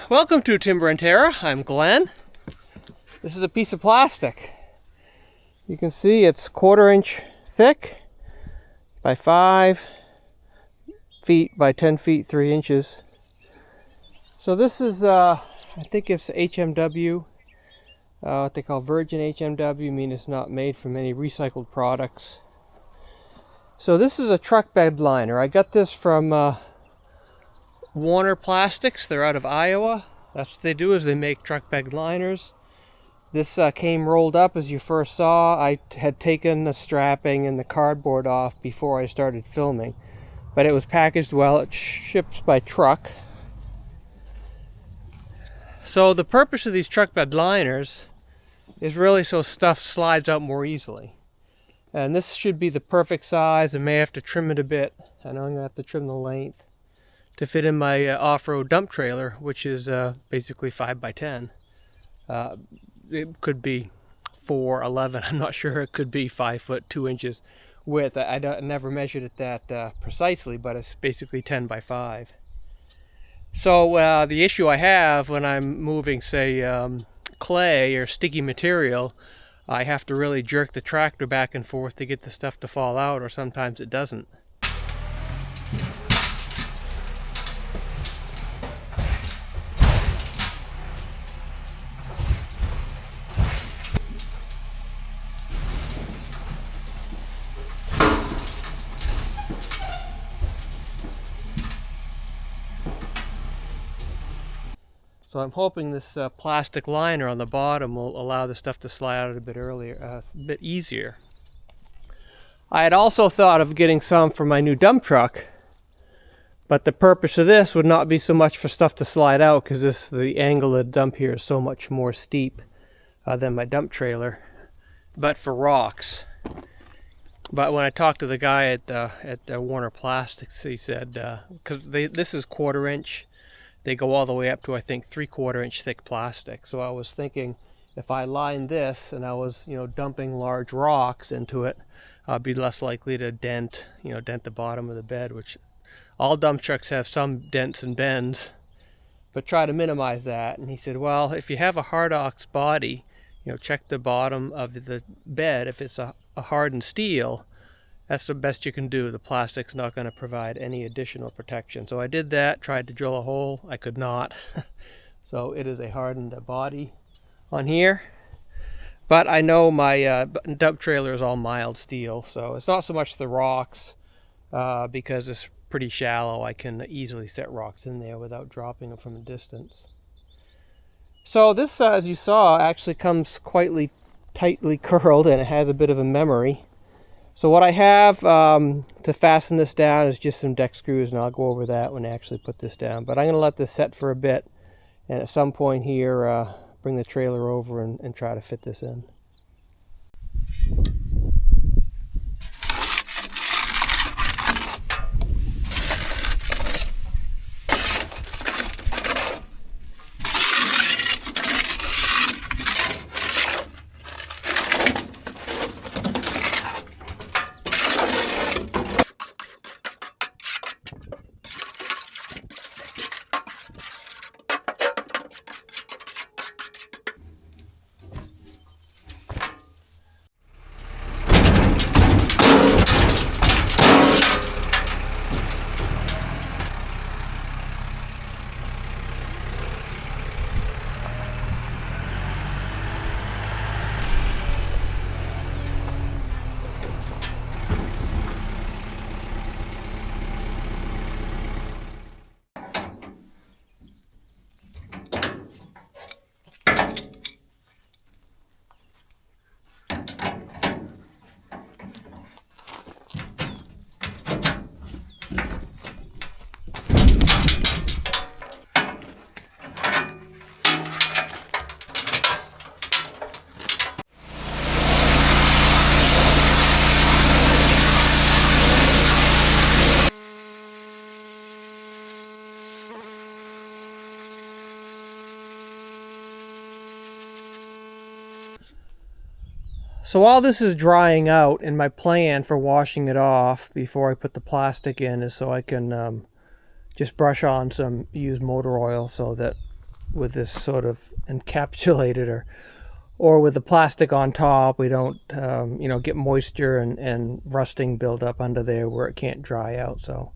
Welcome to Timber&Terra. I'm Glenn. This is a piece of plastic. You can see it's 1/4 inch thick by 5 feet by 10 feet 3 inches. So this is I think it's HMW, what they call virgin HMW, meaning it's not made from any recycled products. So this is a truck bed liner. I got this from Warner Plastics. They're out of Iowa. That's what they do, is they make truck bed liners. This came rolled up, as you first saw. I had taken the strapping and the cardboard off before I started filming, but it was packaged well. It ships by truck. So the purpose of these truck bed liners is really so stuff slides out more easily. And this should be the perfect size. I may have to trim it a bit. I know I'm gonna have to trim the length to fit in my off-road dump trailer, which is basically 5 by 10. It could be 4'11". I'm not sure. It could be 5 foot 2 inches width. I never measured it that precisely, but it's basically 10 by 5. So the issue I have when I'm moving, say, clay or sticky material, I have to really jerk the tractor back and forth to get the stuff to fall out, or sometimes it doesn't. So I'm hoping this plastic liner on the bottom will allow the stuff to slide out a bit earlier, a bit easier. I had also thought of getting some for my new dump truck, but the purpose of this would not be so much for stuff to slide out, because the angle of the dump here is so much more steep than my dump trailer, but for rocks. But when I talked to the guy at Warner Plastics, he said, because this is 1/4 inch, they go all the way up to, I think, 3/4 inch thick plastic. So I was thinking, if I lined this and I was, dumping large rocks into it, I'd be less likely to dent the bottom of the bed, which all dump trucks have some dents and bends, but try to minimize that. And he said, well, if you have a hard ox body, check the bottom of the bed. If it's a hardened steel, that's the best you can do. The plastic's not going to provide any additional protection. So I did that, tried to drill a hole. I could not. So it is a hardened body on here. But I know my dump trailer is all mild steel, so it's not so much the rocks, because it's pretty shallow. I can easily set rocks in there without dropping them from a distance. So this, as you saw, actually comes quite tightly curled, and it has a bit of a memory. So what I have to fasten this down is just some deck screws, and I'll go over that when I actually put this down. But I'm going to let this set for a bit, and at some point here, bring the trailer over and try to fit this in. So while this is drying out, and my plan for washing it off before I put the plastic in is so I can just brush on some used motor oil so that with this sort of encapsulated or with the plastic on top. We don't get moisture and rusting build up under there where it can't dry out. So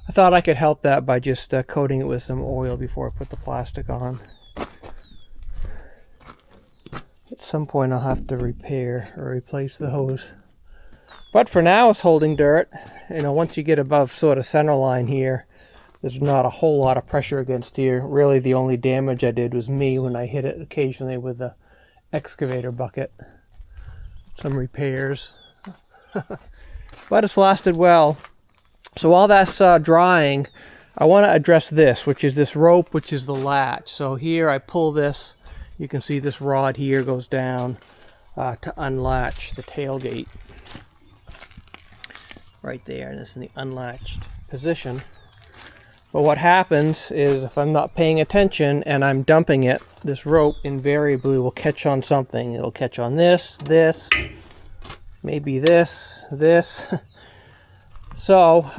I thought I could help that by just coating it with some oil before I put the plastic on. At some point I'll have to repair or replace the hose. But for now it's holding dirt. Once you get above sort of center line here, there's not a whole lot of pressure against here. Really the only damage I did was me when I hit it occasionally with the excavator bucket. Some repairs. But it's lasted well. So while that's drying, I want to address this, which is this rope, which is the latch. So here I pull this. You can see this rod here goes down to unlatch the tailgate. Right there, and it's in the unlatched position. But what happens is if I'm not paying attention and I'm dumping it, this rope invariably will catch on something. It'll catch on this, maybe this. So,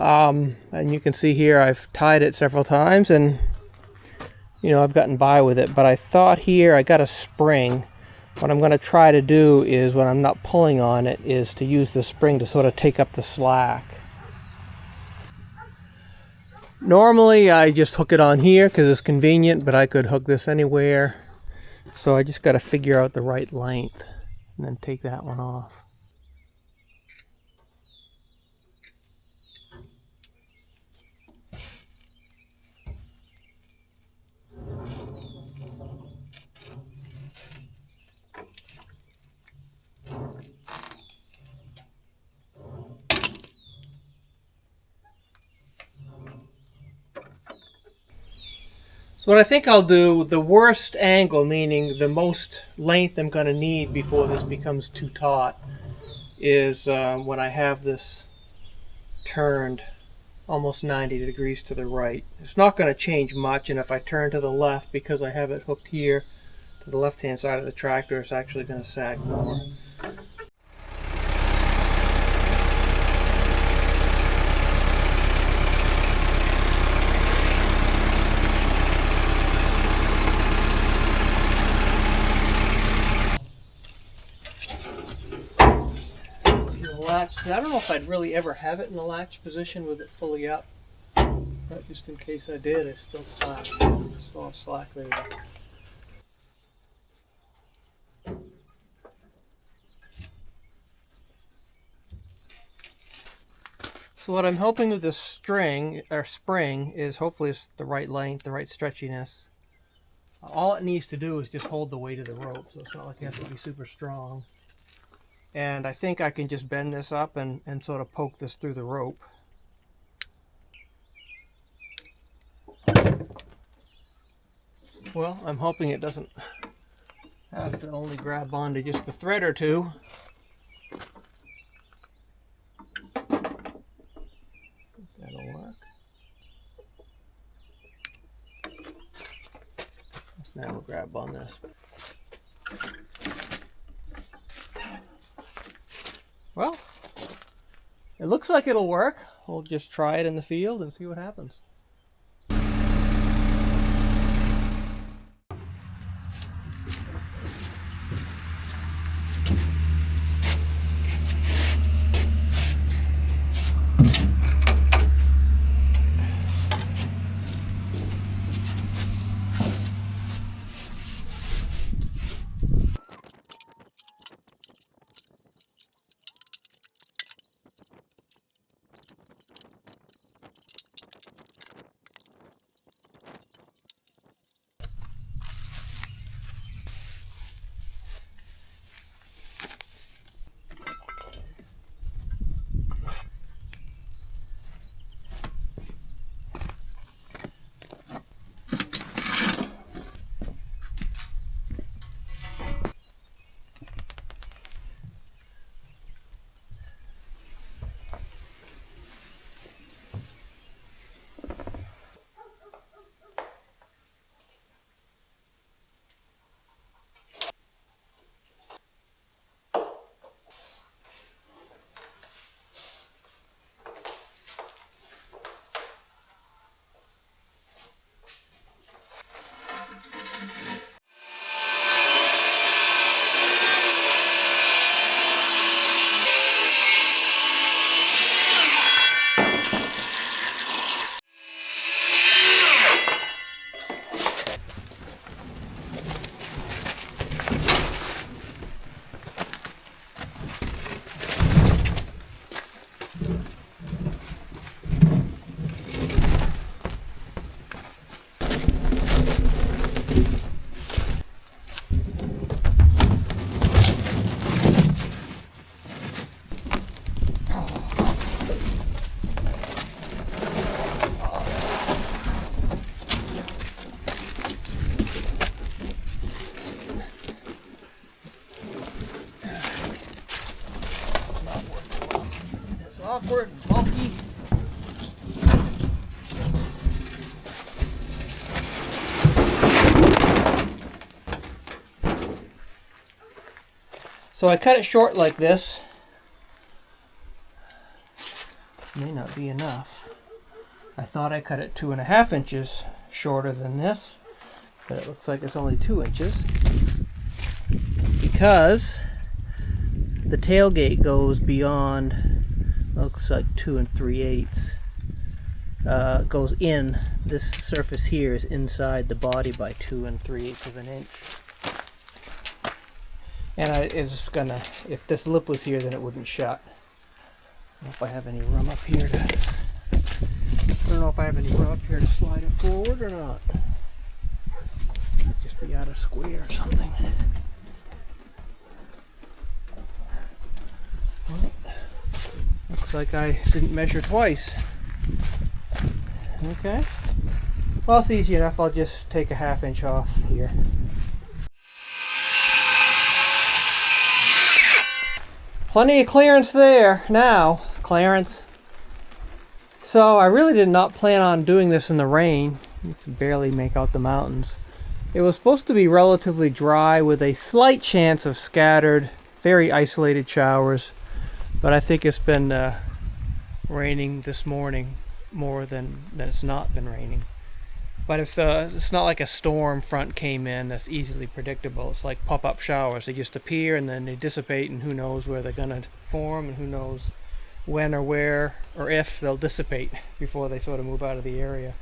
and you can see here I've tied it several times and I've gotten by with it. But I thought here I got a spring. What I'm going to try to do is, when I'm not pulling on it, is to use the spring to sort of take up the slack. Normally I just hook it on here because it's convenient, but I could hook this anywhere. So I just got to figure out the right length and then take that one off. So what I think I'll do, the worst angle, meaning the most length I'm going to need before this becomes too taut, is when I have this turned almost 90 degrees to the right. It's not going to change much, and if I turn to the left, because I have it hooked here to the left-hand side of the tractor, it's actually going to sag more. Latch. I don't know if I'd really ever have it in the latch position with it fully up, but just in case I did, it's still slack. Still have slack there. So what I'm hoping with this string or spring is hopefully it's the right length, the right stretchiness. All it needs to do is just hold the weight of the rope, so it's not like you have to be super strong. And I think I can just bend this up and sort of poke this through the rope. Well, I'm hoping it doesn't have to only grab onto just the thread or two. That'll work. So now we'll grab on this. Well, it looks like it'll work. We'll just try it in the field and see what happens. So I cut it short like this. May not be enough. I thought I cut it 2.5 inches shorter than this, but it looks like it's only 2 inches because the tailgate goes beyond, looks like 2 3/8. Goes in, this surface here is inside the body by 2 3/8 of an inch. And it's gonna, if this lip was here, then it wouldn't shut. I don't know if I have any room up here to slide it forward or not. Just be out of square or something. Well, looks like I didn't measure twice. Okay. Well, it's easy enough. I'll just take a 1/2 inch off here. Plenty of clearance there now. Clearance. So I really did not plan on doing this in the rain. You can barely make out the mountains. It was supposed to be relatively dry with a slight chance of scattered, very isolated showers. But I think it's been raining this morning more than it's not been raining. But it's not like a storm front came in that's easily predictable. It's like pop-up showers. They just appear and then they dissipate, and who knows where they're going to form, and who knows when or where or if they'll dissipate before they sort of move out of the area.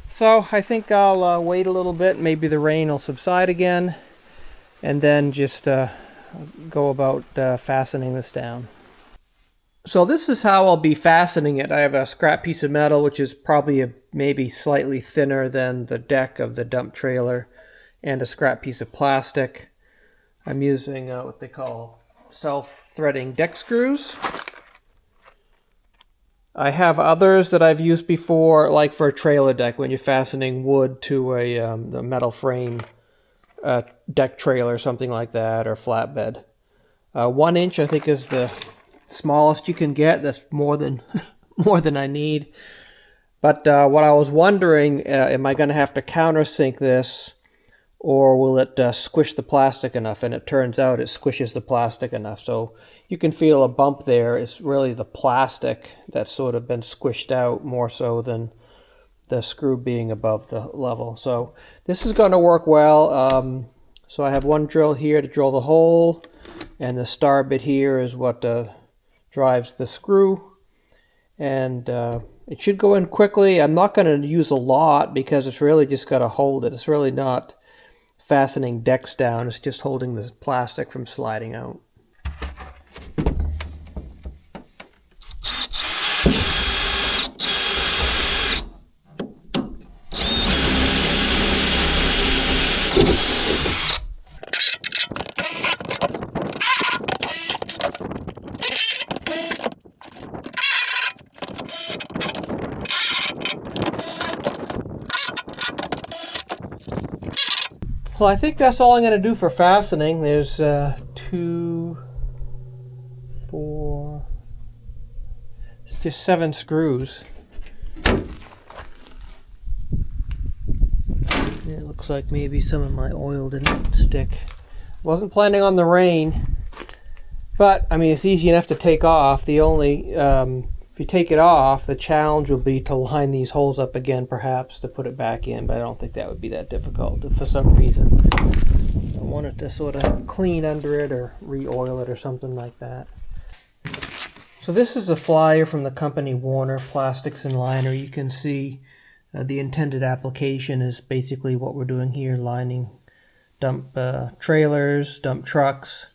So I think I'll wait a little bit. Maybe the rain will subside again, and then just go about fastening this down. So this is how I'll be fastening it. I have a scrap piece of metal, which is probably maybe slightly thinner than the deck of the dump trailer, and a scrap piece of plastic. I'm using what they call self-threading deck screws. I have others that I've used before, like for a trailer deck, when you're fastening wood to a metal frame deck trailer or something like that, or flatbed. 1 inch I think is the smallest you can get. That's more than more than I need. But what I was wondering, am I going to have to countersink this, or will it squish the plastic enough? And it turns out it squishes the plastic enough. So you can feel a bump there. It's really the plastic that's sort of been squished out more so than the screw being above the level. So this is going to work well. So I have one drill here to drill the hole, and the star bit here is what drives the screw, and it should go in quickly. I'm not going to use a lot because it's really just got to hold it. It's really not fastening decks down, it's just holding this plastic from sliding out. Well, I think that's all I'm going to do for fastening. There's 2, 4, it's just 7 screws. It looks like maybe some of my oil didn't stick. Wasn't planning on the rain, but I mean, it's easy enough to take off. The only if you take it off, the challenge will be to line these holes up again, perhaps, to put it back in, but I don't think that would be that difficult for some reason. I want it to sort of clean under it or re-oil it or something like that. So this is a flyer from the company Warner Plastics and Liner. You can see the intended application is basically what we're doing here, lining dump trailers, dump trucks.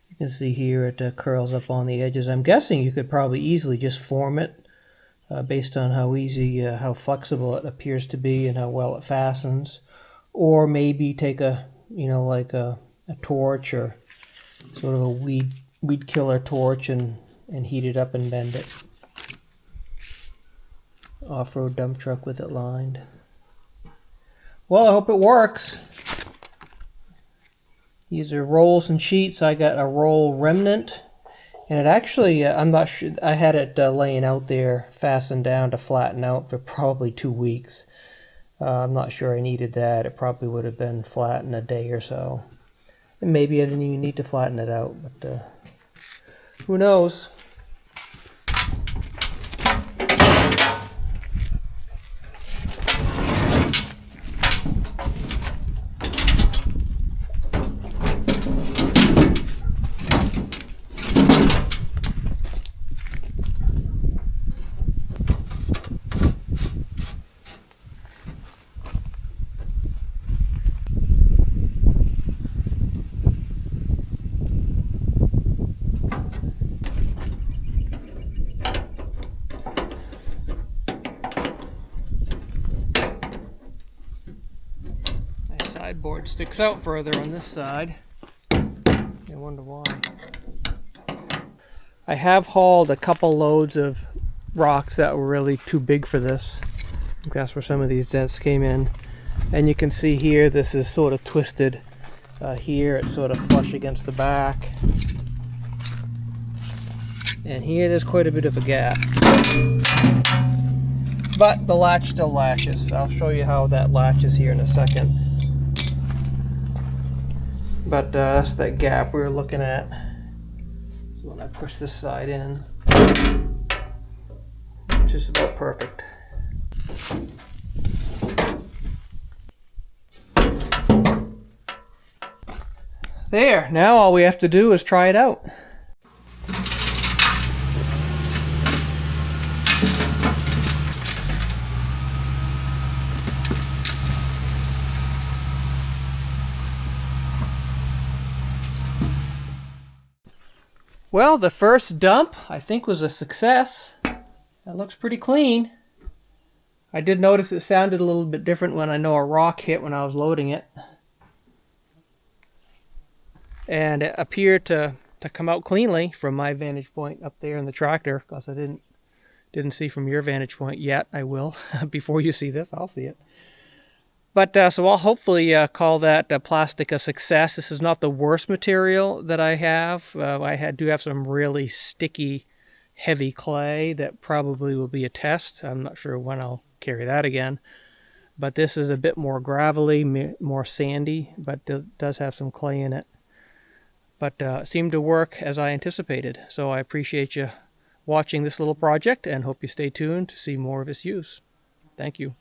You can see here it curls up on the edges. I'm guessing you could probably easily just form it based on how flexible it appears to be and how well it fastens. Or maybe take a torch or sort of a weed killer torch and heat it up and bend it. Off-road dump truck with it lined. Well, I hope it works. These are rolls and sheets. I got a roll remnant, and it actually, I'm not sure, I had it laying out there fastened down to flatten out for probably 2 weeks. I'm not sure I needed that. It probably would have been flat in a day or so. And maybe I didn't even need to flatten it out, but who knows? Sideboard sticks out further on this side. I wonder why. I have hauled a couple loads of rocks that were really too big for this. I think that's where some of these dents came in. And you can see here this is sort of twisted. Here it's sort of flush against the back. And here there's quite a bit of a gap. But the latch still latches. I'll show you how that latches here in a second. But that's that gap we were looking at. So when I push this side in, it's just about perfect. There, now all we have to do is try it out. Well, the first dump I think was a success. That looks pretty clean. I did notice it sounded a little bit different when I know a rock hit when I was loading it. And it appeared to come out cleanly from my vantage point up there in the tractor, because I didn't see from your vantage point yet. I will. Before you see this, I'll see it. But so I'll hopefully call that plastic a success. This is not the worst material that I have. I do have some really sticky, heavy clay that probably will be a test. I'm not sure when I'll carry that again. But this is a bit more gravelly, more sandy, but it does have some clay in it. But it seemed to work as I anticipated. So I appreciate you watching this little project and hope you stay tuned to see more of its use. Thank you.